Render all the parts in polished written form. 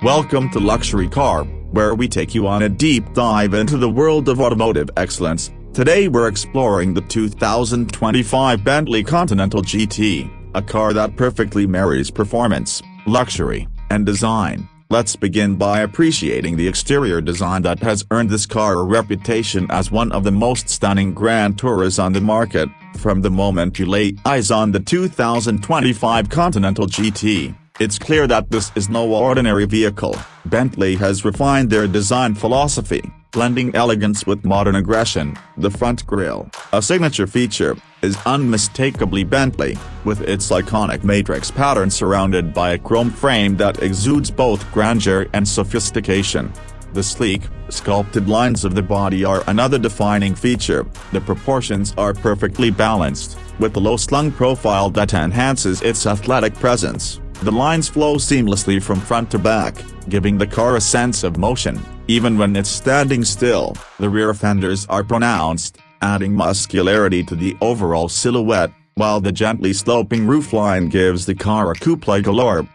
Welcome to Luxury Car, where we take you on a deep dive into the world of automotive excellence. Today we're exploring the 2025 Bentley Continental GT, a car that perfectly marries performance, luxury, and design. Let's begin by appreciating the exterior design that has earned this car a reputation as one of the most stunning grand tourers on the market. From the moment you lay eyes on the 2025 Continental GT, it's clear that this is no ordinary vehicle. Bentley has refined their design philosophy, blending elegance with modern aggression. The front grille, a signature feature, is unmistakably Bentley, with its iconic matrix pattern surrounded by a chrome frame that exudes both grandeur and sophistication. The sleek, sculpted lines of the body are another defining feature. The proportions are perfectly balanced, with a low-slung profile that enhances its athletic presence. The lines flow seamlessly from front to back, giving the car a sense of motion, even when it's standing still. The rear fenders are pronounced, adding muscularity to the overall silhouette, while the gently sloping roofline gives the car a coupe galore.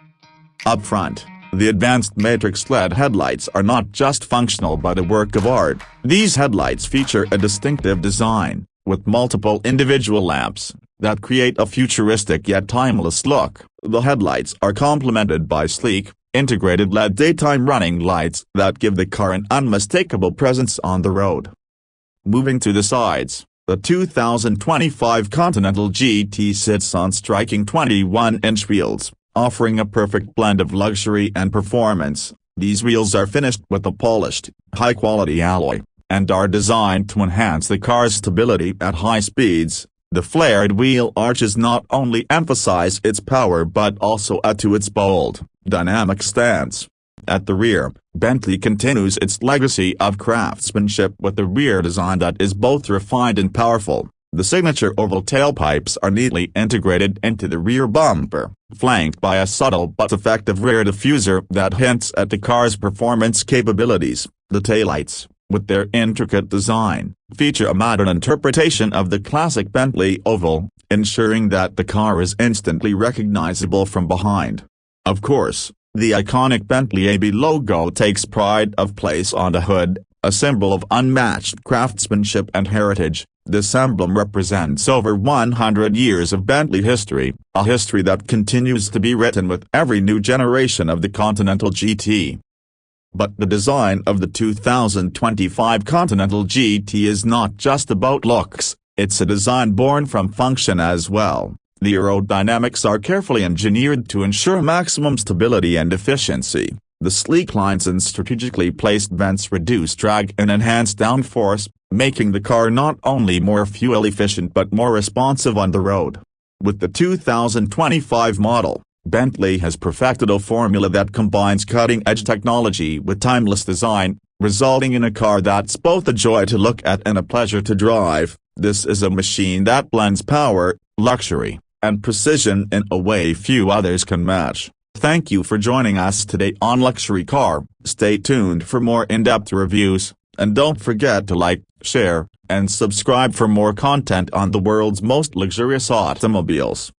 Up front, the advanced matrix LED headlights are not just functional but a work of art. These headlights feature a distinctive design, with multiple individual lamps, that create a futuristic yet timeless look. The headlights are complemented by sleek, integrated LED daytime running lights that give the car an unmistakable presence on the road. Moving to the sides, the 2025 Continental GT sits on striking 21-inch wheels, offering a perfect blend of luxury and performance. These wheels are finished with a polished, high-quality alloy, and are designed to enhance the car's stability at high speeds. The flared wheel arches not only emphasize its power but also add to its bold, dynamic stance. At the rear, Bentley continues its legacy of craftsmanship with a rear design that is both refined and powerful. The signature oval tailpipes are neatly integrated into the rear bumper, flanked by a subtle but effective rear diffuser that hints at the car's performance capabilities. The taillights, with their intricate design, feature a modern interpretation of the classic Bentley oval, ensuring that the car is instantly recognizable from behind. Of course, the iconic Bentley AB logo takes pride of place on the hood, a symbol of unmatched craftsmanship and heritage. This emblem represents over 100 years of Bentley history, a history that continues to be written with every new generation of the Continental GT. But the design of the 2025 Continental GT is not just about looks, it's a design born from function as well. The aerodynamics are carefully engineered to ensure maximum stability and efficiency. The sleek lines and strategically placed vents reduce drag and enhance downforce, making the car not only more fuel efficient but more responsive on the road. With the 2025 model, Bentley has perfected a formula that combines cutting-edge technology with timeless design, resulting in a car that's both a joy to look at and a pleasure to drive. This is a machine that blends power, luxury, and precision in a way few others can match. Thank you for joining us today on Luxury Car. Stay tuned for more in-depth reviews, and don't forget to like, share, and subscribe for more content on the world's most luxurious automobiles.